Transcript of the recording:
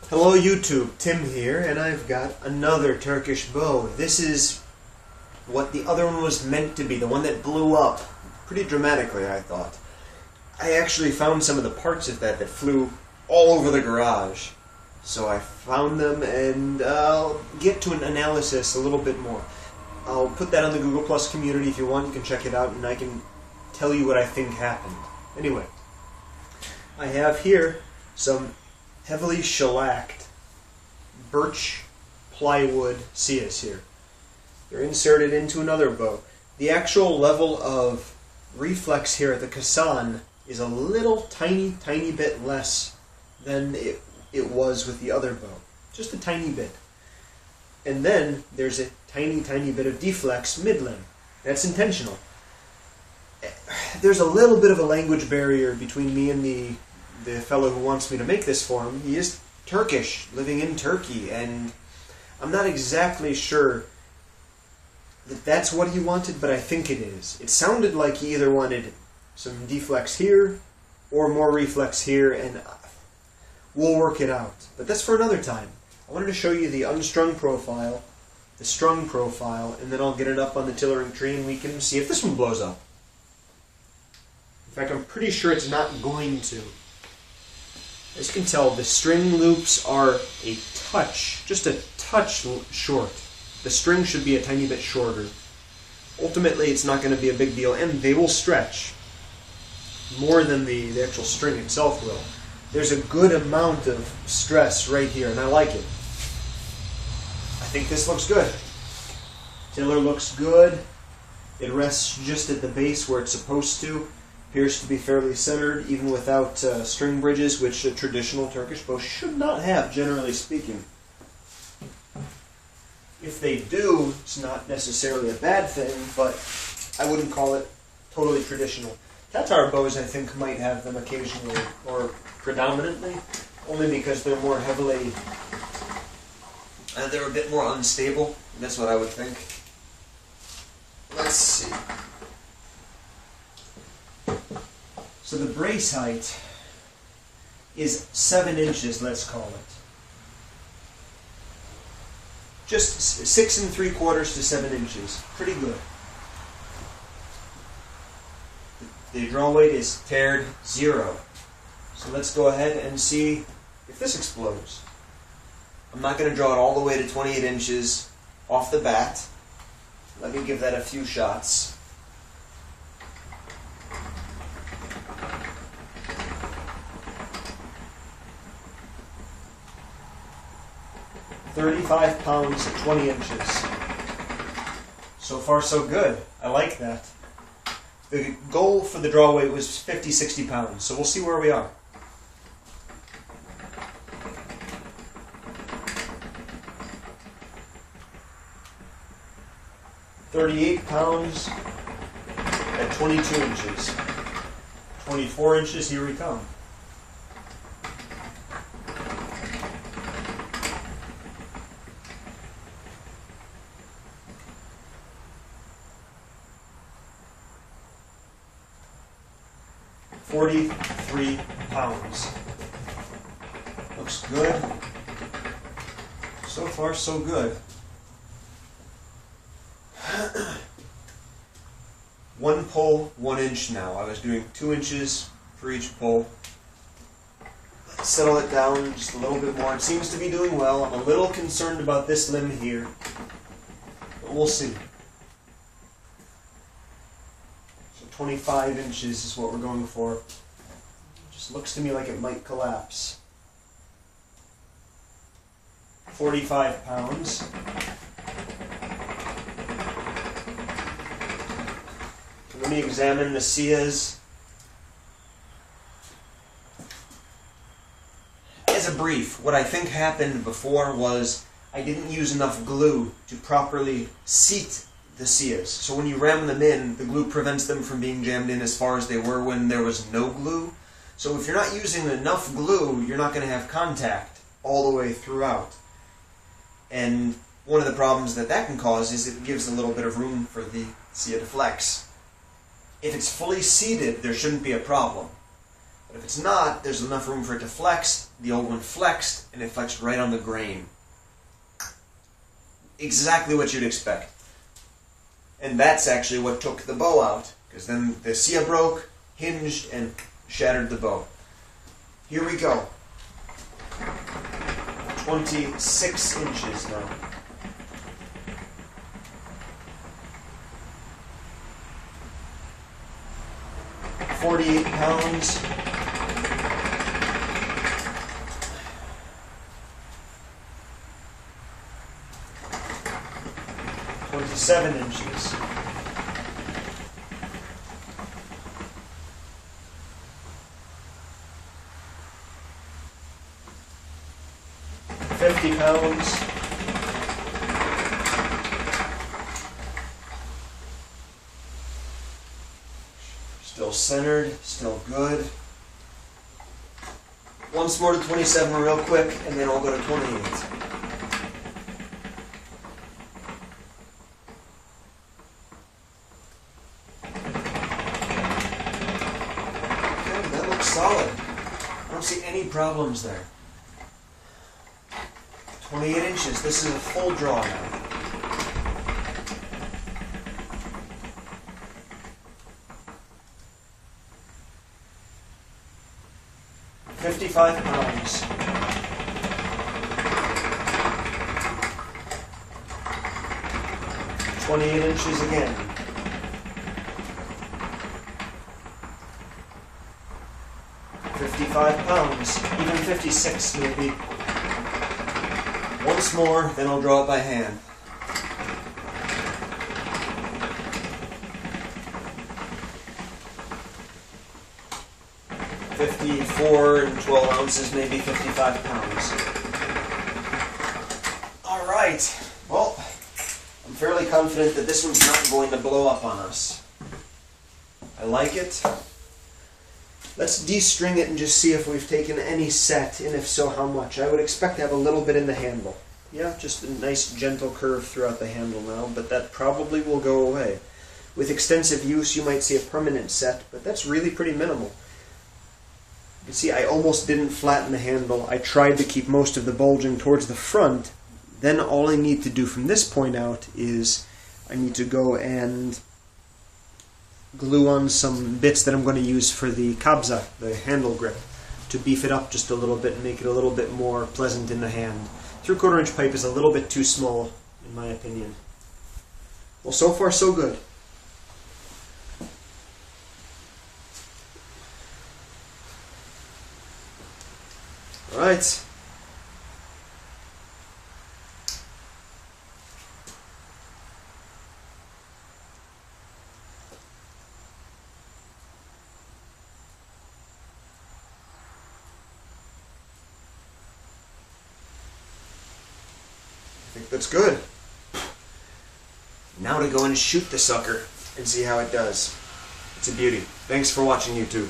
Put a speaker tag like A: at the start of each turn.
A: Hello YouTube, Tim here, and I've got another Turkish bow. This is what the other one was meant to be, the one that blew up pretty dramatically, I thought. I actually found some of the parts of that flew all over the garage. So I found them, and I'll get to an analysis a little bit more. I'll put that on the Google Plus community if you want. You can check it out, and I can tell you what I think happened. Anyway, I have here some heavily shellacked birch plywood Siyahs here. They're inserted into another bow. The actual level of reflex here at the caisson is a little tiny bit less than it was with the other bow. Just a tiny bit. And then there's a tiny bit of deflex mid-limb. That's intentional. There's a little bit of a language barrier between me and the fellow who wants me to make this for him. He is Turkish, living in Turkey, and I'm not exactly sure that that's what he wanted, but I think it is. It sounded like he either wanted some deflex here or more reflex here, and we'll work it out. But that's for another time. I wanted to show you the unstrung profile, the strung profile, and then I'll get it up on the tillering tree and we can see if this one blows up. In fact, I'm pretty sure it's not going to. As you can tell, the string loops are a touch, just a touch short. The string should be a tiny bit shorter. Ultimately, it's not going to be a big deal, and they will stretch more than the actual string itself will. There's a good amount of stress right here, and I like it. I think this looks good. Tiller looks good. It rests just at the base where it's supposed to. Appears to be fairly centered, even without string bridges, which a traditional Turkish bow should not have, generally speaking. If they do, it's not necessarily a bad thing, but I wouldn't call it totally traditional. Tatar bows, I think, might have them occasionally, or predominantly, only because they're more heavily, they're a bit more unstable. That's what I would think. Let's see. So the brace height is 7 inches, let's call it. Just 6 3/4 to 7 inches. Pretty good. The draw weight is paired 0. So let's go ahead and see if this explodes. I'm not going to draw it all the way to 28 inches off the bat. Let me give that a few shots. £35 at 20 inches. So far, so good. I like that. The goal for the draw weight was 50-60 pounds, so we'll see where we are. £38 at 22 inches. 24 inches, here we come. £43. Looks good. So far, so good. One pull, 1 inch now. I was doing 2 inches for each pull. Let's settle it down just a little bit more. It seems to be doing well. I'm a little concerned about this limb here, but we'll see. 25 inches is what we're going for. It just looks to me like it might collapse. £45. Let me examine the Siyahs. As a brief, what I think happened before was I didn't use enough glue to properly seat the Siyahs. So when you ram them in, the glue prevents them from being jammed in as far as they were when there was no glue. So if you're not using enough glue, you're not going to have contact all the way throughout. And one of the problems that can cause is it gives a little bit of room for the Siyah to flex. If it's fully seated, there shouldn't be a problem. But if it's not, there's enough room for it to flex. The old one flexed, and it flexed right on the grain. Exactly what you'd expect. And that's actually what took the bow out, because then the Siyah broke, hinged, and shattered the bow. Here we go. 26 inches now. 48 pounds. Seven inches. £50. Still centered, still good. Once more to 27 real quick, and then I'll go to 28. Solid. I don't see any problems there. 28 inches. This is a full draw now. £55. 28 inches again. 55 pounds, even 56 maybe. Once more, then I'll draw it by hand. $54 and 12 ounces, maybe 55 pounds. Alright, well, I'm fairly confident that this one's not going to blow up on us. I like it. Let's de-string it and just see if we've taken any set, and if so, how much. I would expect to have a little bit in the handle. Yeah, just a nice gentle curve throughout the handle now, but that probably will go away. With extensive use, you might see a permanent set, but that's really pretty minimal. You can see I almost didn't flatten the handle. I tried to keep most of the bulging towards the front. Then all I need to do from this point out is I need to go and glue on some bits that I'm going to use for the kabza, the handle grip, to beef it up just a little bit and make it a little bit more pleasant in the hand. 3/4 inch pipe is a little bit too small, in my opinion. Well, so far so good. Alright. I think that's good. Now to go and shoot the sucker and see how it does. It's a beauty. Thanks for watching, YouTube.